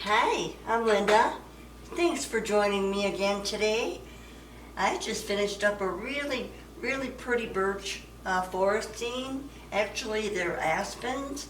Hi, I'm Linda. Thanks for joining me again today. I just finished up a really pretty birch forest scene. Actually, they're aspens.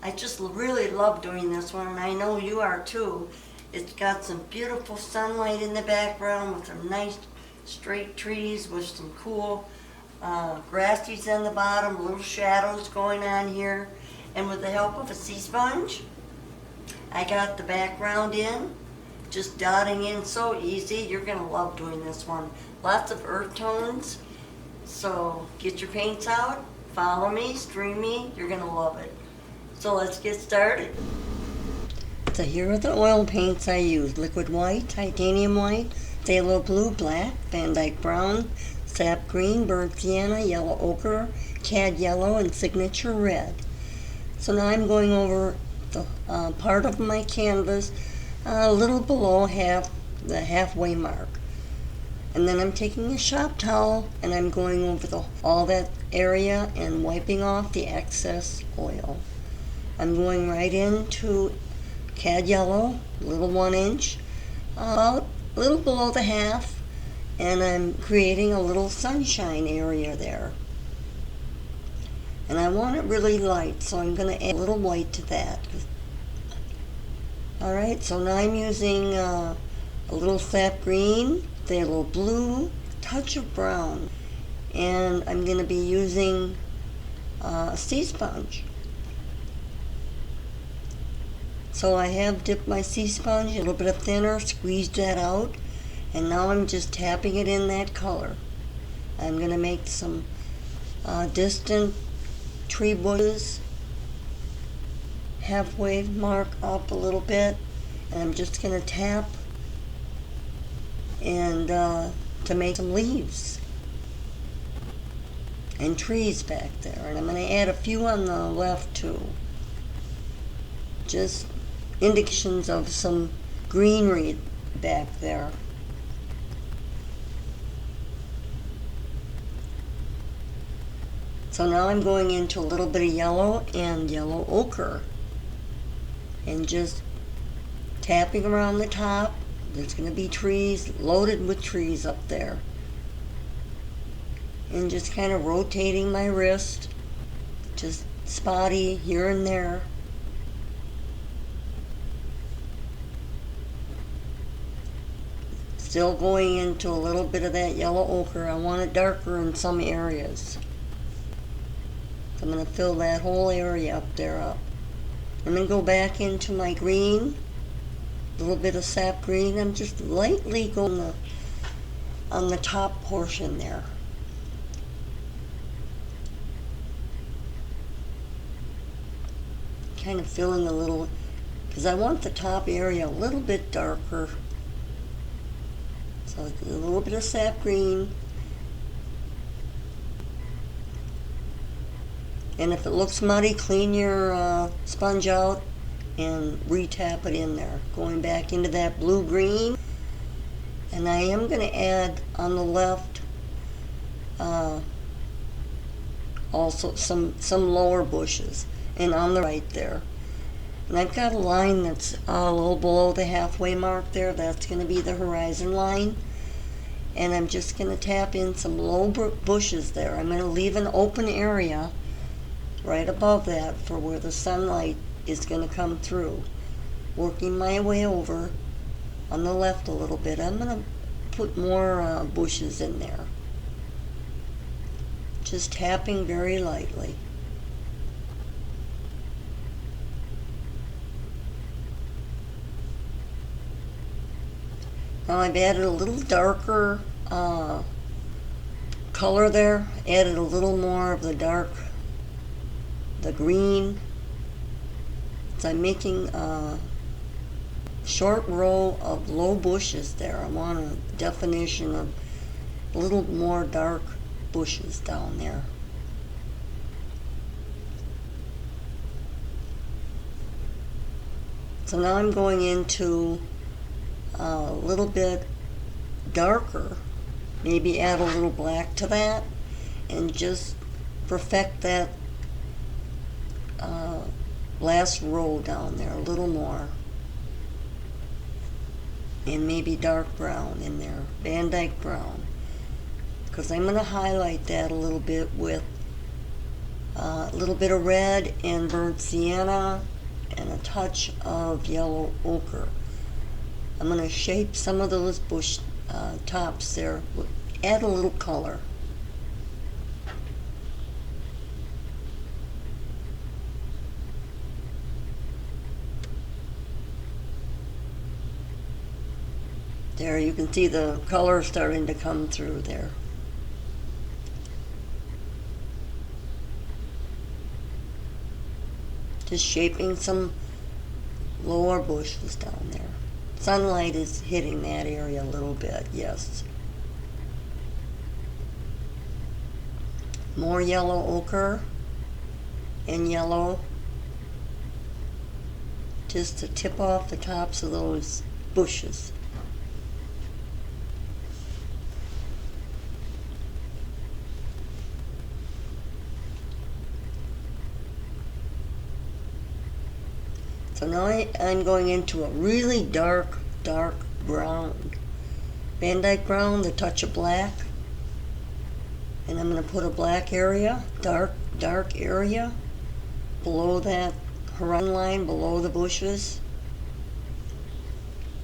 I just really love doing this one, and I know you are too. It's got some beautiful sunlight in the background with some nice straight trees with some cool grasses on the bottom, little shadows going on here. And with the help of a sea sponge, I got the background in, just dotting in so easy. You're going to love doing this one. Lots of earth tones. So get your paints out, follow me, stream me, you're going to love it. So let's get started. So here are the oil paints I used. Liquid white, titanium white, phthalo blue, black, Van Dyke brown, sap green, burnt sienna, yellow ochre, cad yellow, and signature red. So now I'm going over the part of my canvas a little below the halfway mark. And then I'm taking a shop towel and I'm going over all that area and wiping off the excess oil. I'm going right into cad yellow, little 1 inch, about a little below the half, and I'm creating a little sunshine area there. And I want it really light, so I'm going to add a little white to that. Alright, so now I'm using a little sap green, phthalo blue, touch of brown, and I'm going to be using a sea sponge. So I have dipped my sea sponge a little bit of thinner, squeezed that out, and now I'm just tapping it in that color. I'm going to make some distant tree bushes halfway mark up a little bit, and I'm just going to tap and to make some leaves and trees back there. And I'm going to add a few on the left too, just indications of some greenery back there. So now I'm going into a little bit of yellow and yellow ochre and just tapping around the top. There's going to be trees, loaded with trees up there. And just kind of rotating my wrist, just spotty here and there. Still going into a little bit of that yellow ochre. I want it darker in some areas. So I'm going to fill that whole area up there up. I'm going to go back into my green, a little bit of sap green. I'm just lightly going on the top portion there. Kind of filling a little, because I want the top area a little bit darker. So a little bit of sap green. And if it looks muddy, clean your sponge out and re-tap it in there. Going back into that blue-green. And I am going to add on the left also some lower bushes. And on the right there. And I've got a line that's a little below the halfway mark there. That's going to be the horizon line. And I'm just going to tap in some low bushes there. I'm going to leave an open area right above that for where the sunlight is going to come through. Working my way over on the left a little bit. I'm going to put more bushes in there. Just tapping very lightly. Now I've added a little darker color there. Added a little more of the green. So I'm making a short row of low bushes there. I want a definition of a little more dark bushes down there. So now I'm going into a little bit darker, maybe add a little black to that, and just perfect that last row down there a little more. and maybe dark brown in there, Van Dyke brown, because I'm going to highlight that a little bit with a little bit of red and burnt sienna and a touch of yellow ochre. I'm going to shape some of those bush tops there, add a little color. There, you can see the color starting to come through there. Just shaping some lower bushes down there. Sunlight is hitting that area a little bit, yes. More yellow ochre and yellow just to tip off the tops of those bushes. So now I'm going into a really dark brown. Van Dyke brown, the touch of black. And I'm going to put a black area, dark area, below that horizon line, below the bushes.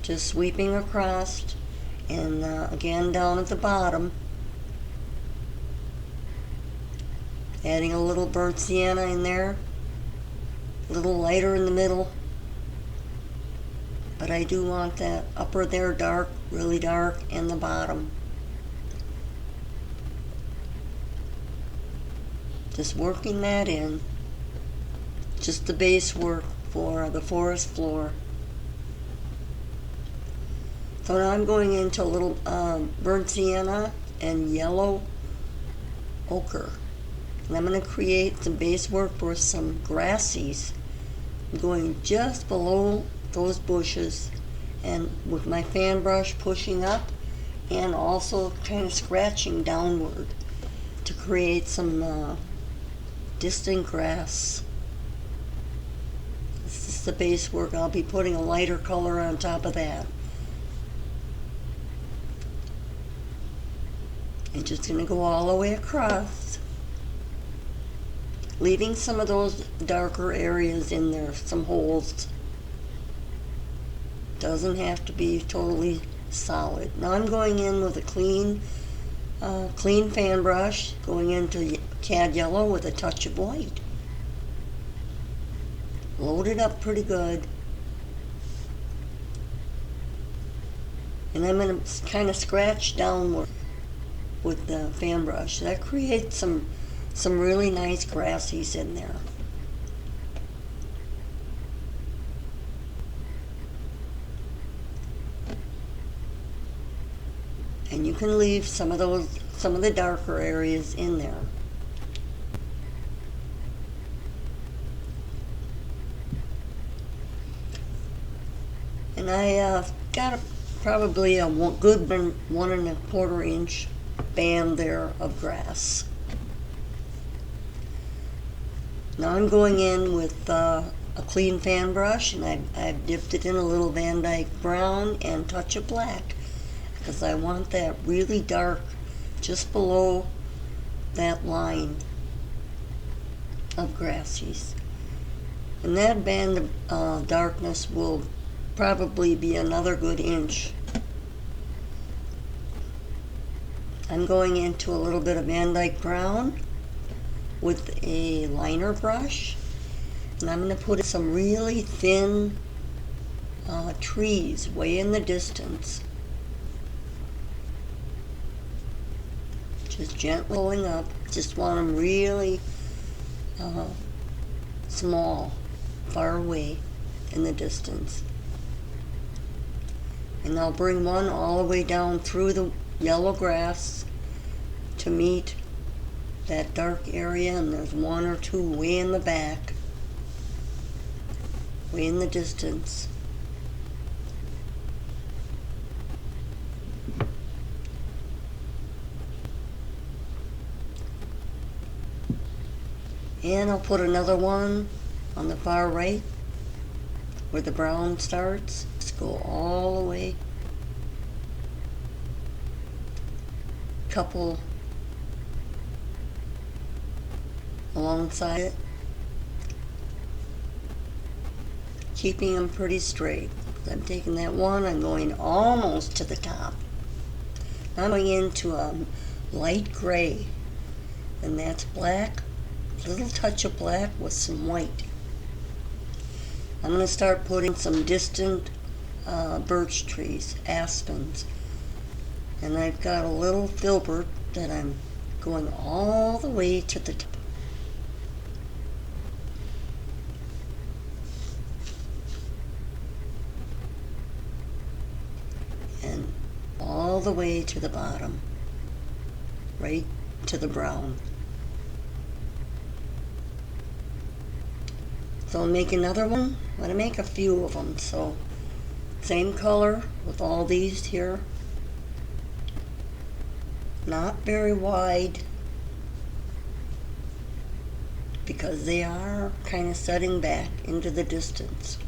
Just sweeping across, and again down at the bottom. Adding a little burnt sienna in there. A little lighter in the middle. But I do want that upper there dark, really dark, and the bottom. Just working that in. Just the base work for the forest floor. So now I'm going into a little burnt sienna and yellow ochre. And I'm going to create some base work for some grasses. I'm going just below those bushes and with my fan brush pushing up and also kind of scratching downward to create some distant grass. This is the base work. I'll be putting a lighter color on top of that. And just going to go all the way across, leaving some of those darker areas in there, some holes. Doesn't have to be totally solid. Now I'm going in with a clean fan brush, going into cad yellow with a touch of white. Load it up pretty good. And I'm going to kind of scratch downward with the fan brush. That creates some really nice grasses in there. And you can leave some of the darker areas in there. And I got probably a good 1¼ inch band there of grass. Now I'm going in with a clean fan brush, and I've dipped it in a little Van Dyke brown and touch of black, because I want that really dark just below that line of grasses. And that band of darkness will probably be another good inch. I'm going into a little bit of Van Dyke brown with a liner brush, and I'm going to put in some really thin trees way in the distance. Just gently rolling up. Just want them really small, far away in the distance. And I'll bring one all the way down through the yellow grass to meet that dark area, and there's 1 or 2 way in the back, way in the distance. And I'll put another one on the far right where the brown starts. Just go all the way couple alongside it, keeping them pretty straight. I'm taking that one, I'm going almost to the top. Now I'm going into a light gray, and that's black, a little touch of black with some white. I'm going to start putting some distant birch trees, aspens, and I've got a little filbert that I'm going all the way to the top. And all the way to the bottom, right to the brown. So I'll make another one. I'm going to make a few of them. So same color with all these here. Not very wide because they are kind of setting back into the distance.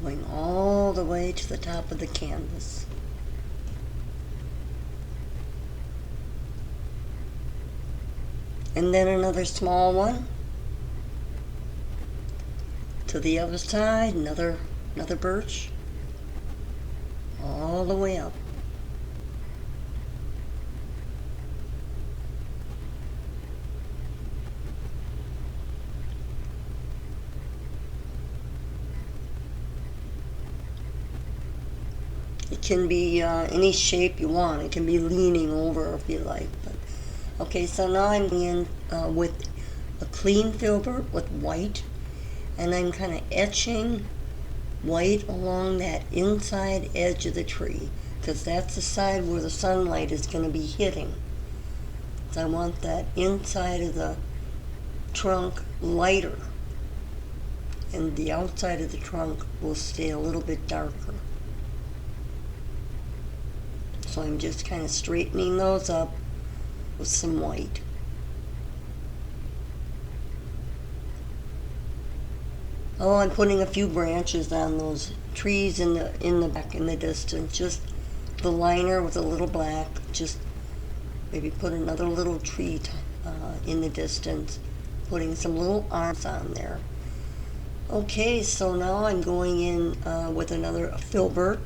Going all the way to the top of the canvas. And then another small one to the other side, another birch, all the way up. It can be any shape you want. It can be leaning over if you like. But okay, so now I'm in with a clean filbert with white, and I'm kind of etching white along that inside edge of the tree, because that's the side where the sunlight is going to be hitting. So I want that inside of the trunk lighter, and the outside of the trunk will stay a little bit darker. So I'm just kind of straightening those up with some white. Oh, I'm putting a few branches on those trees in the back in the distance. Just the liner with a little black. Just maybe put another little tree in the distance. Putting some little arms on there. Okay, so now I'm going in with another filbert,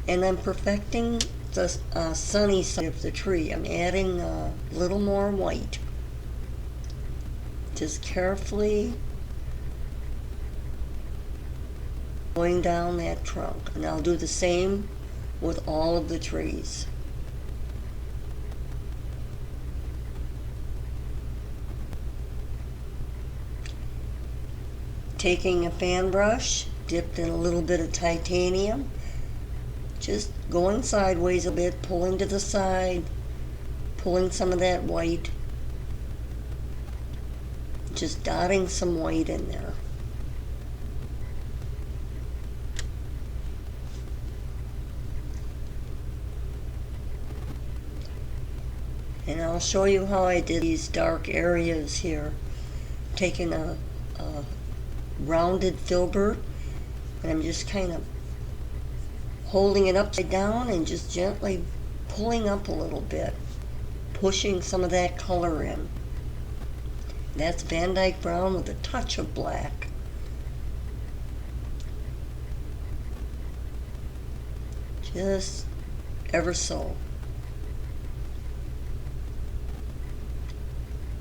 and I'm perfecting the sunny side of the tree. I'm adding a little more white. Just carefully going down that trunk. And I'll do the same with all of the trees. Taking a fan brush, dipped in a little bit of titanium, just going sideways a bit, pulling to the side, pulling some of that white, just dotting some white in there. And I'll show you how I did these dark areas here. Taking a rounded filbert, and I'm just kind of holding it upside down and just gently pulling up a little bit, pushing some of that color in. That's Van Dyke brown with a touch of black. Just ever so.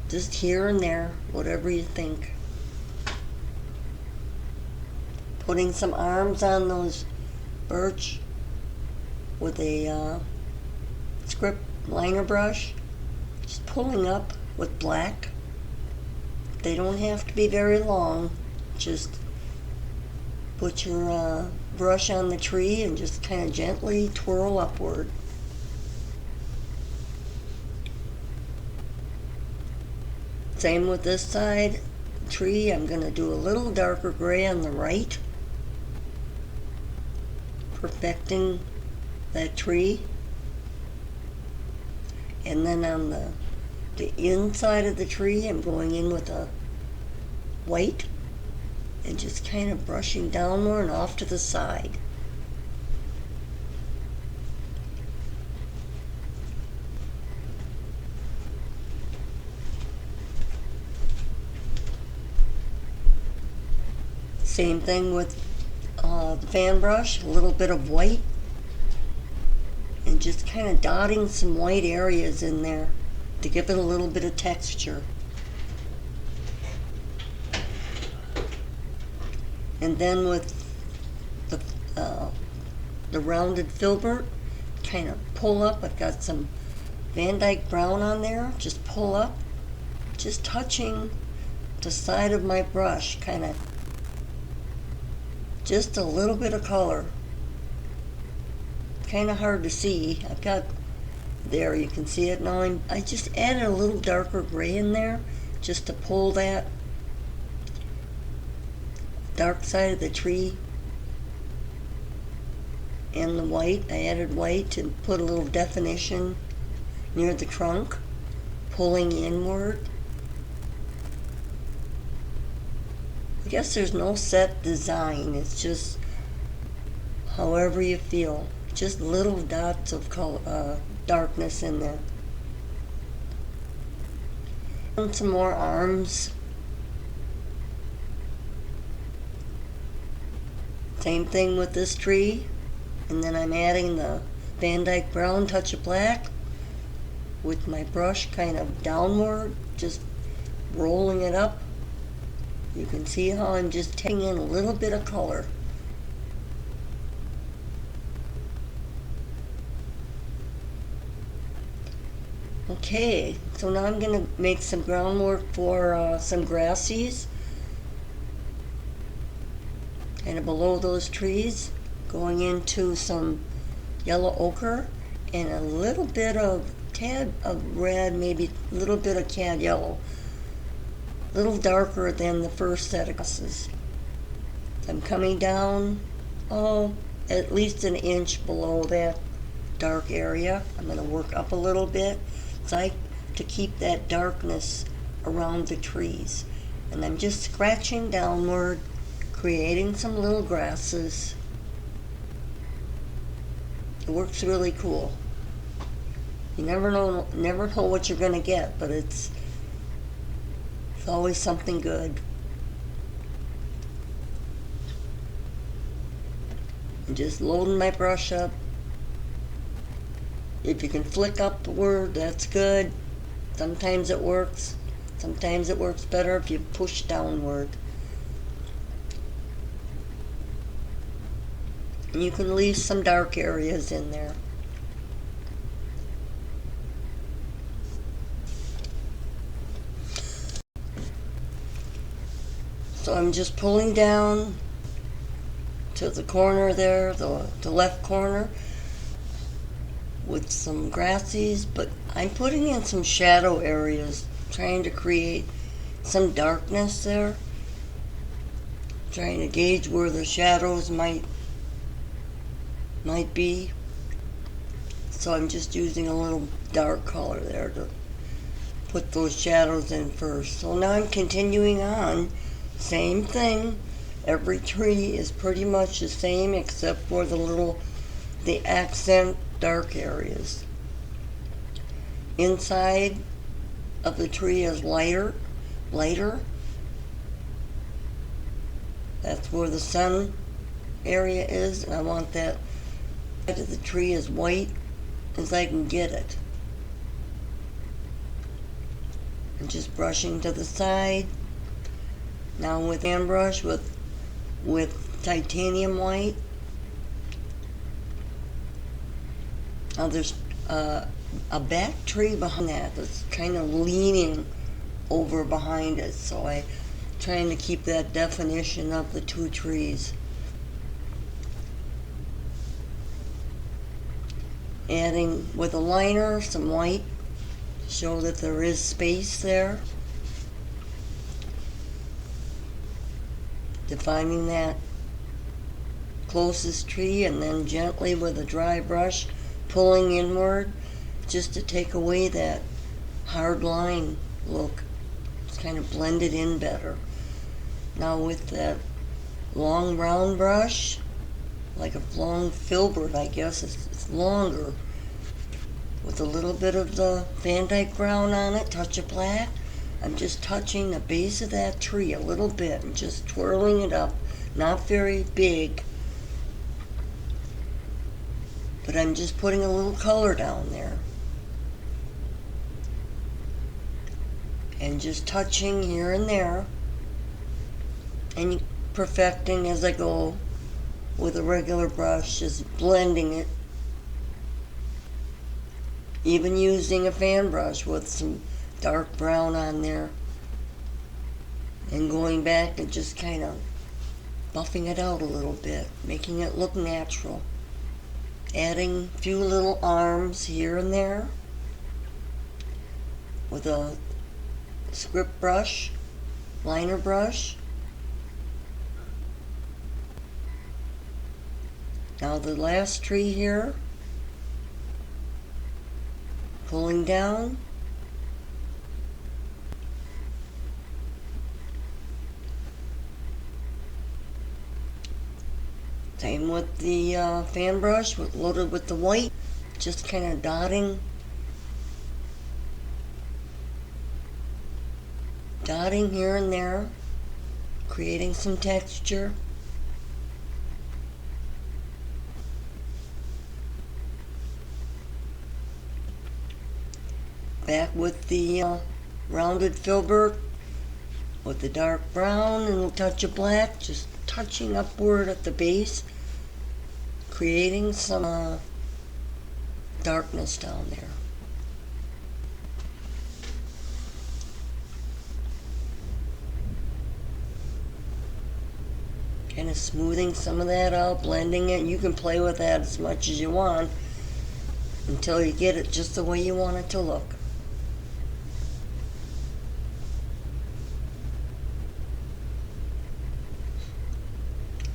Just here and there, whatever you think. Putting some arms on those birch with a script liner brush, just pulling up with black. They don't have to be very long. Just put your brush on the tree and just kind of gently twirl upward. Same with this side tree. I'm going to do a little darker gray on the right, perfecting that tree. And then on the the inside of the tree, I'm going in with a white and just kind of brushing downward and off to the side. Same thing with the fan brush, a little bit of white and just kind of dotting some white areas in there to give it a little bit of texture. And then with the rounded filbert, kind of pull up. I've got some Van Dyke brown on there. Just pull up, just touching the side of my brush, kind of just a little bit of color. Kind of hard to see. I've got there, you can see it now. I just added a little darker gray in there just to pull that dark side of the tree and the white. I added white to put a little definition near the trunk, pulling inward. I guess there's no set design, it's just however you feel. Just little dots of color, darkness in there. And some more arms. Same thing with this tree. And then I'm adding the Van Dyke brown, touch of black with my brush kind of downward, just rolling it up. You can see how I'm just taking in a little bit of color. Okay, so now I'm going to make some groundwork for some grasses. Kind of below those trees, going into some yellow ochre and a little bit of tad of red, maybe a little bit of cad yellow. A little darker than the first set of grasses. I'm coming down, at least an inch below that dark area. I'm going to work up a little bit. It's like to keep that darkness around the trees. And I'm just scratching downward, creating some little grasses. It works really cool. You never know what you're going to get, but it's always something good. I'm just loading my brush up. If you can flick upward, that's good. Sometimes it works. Sometimes it works better if you push downward. And you can leave some dark areas in there. So I'm just pulling down to the corner there, the left corner, with some grasses, but I'm putting in some shadow areas, trying to create some darkness there, trying to gauge where the shadows might be. So I'm just using a little dark color there to put those shadows in first. So now I'm continuing on. Same thing. Every tree is pretty much the same except for the accent dark areas. Inside of the tree is lighter. That's where the sun area is, and I want that side of the tree as white as I can get it. I'm just brushing to the side. Now with hand brush with titanium white. Now there's a back tree behind that that's kind of leaning over behind it, so I'm trying to keep that definition of the two trees. Adding with a liner some white to show that there is space there. Defining that closest tree, and then gently with a dry brush pulling inward just to take away that hard line look. It's kind of blended in better. Now with that long round brush, like a long filbert, I guess, it's longer, with a little bit of the Van Dyke brown on it, touch of black, I'm just touching the base of that tree a little bit and just twirling it up. Not very big, but I'm just putting a little color down there. And just touching here and there, and perfecting as I go with a regular brush, just blending it. Even using a fan brush with some dark brown on there. And going back and just kind of buffing it out a little bit, making it look natural. Adding a few little arms here and there with a script brush, liner brush. Now the last tree here, pulling down, same with the fan brush, loaded with the white, just kind of dotting here and there, creating some texture. Back with the rounded filbert with the dark brown and a touch of black, just touching upward at the base, creating some darkness down there. Kind of smoothing some of that out, blending it. You can play with that as much as you want until you get it just the way you want it to look.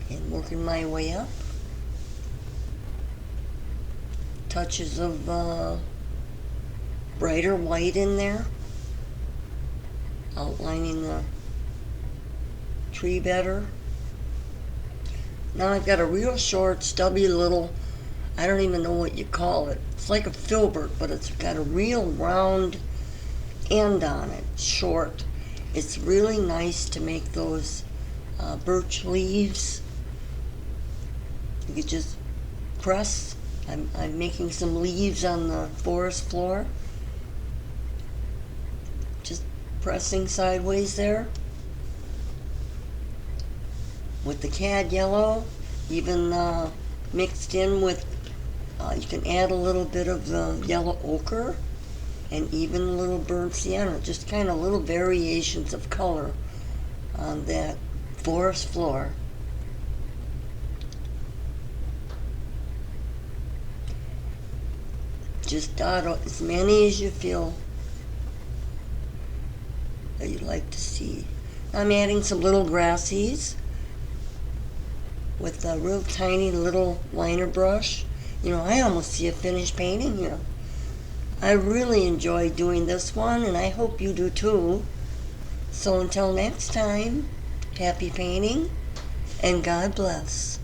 And working my way up. Touches of brighter white in there, outlining the tree better. Now I've got a real short, stubby little, I don't even know what you call it. It's like a filbert, but it's got a real round end on it, short. It's really nice to make those birch leaves. You could just press. I'm making some leaves on the forest floor. Just pressing sideways there. With the cad yellow, even mixed in with, you can add a little bit of the yellow ochre and even a little burnt sienna, just kind of little variations of color on that forest floor. Just dot as many as you feel that you'd like to see. I'm adding some little grassies with a real tiny little liner brush. You know, I almost see a finished painting here. I really enjoy doing this one, and I hope you do too. So until next time, happy painting, and God bless.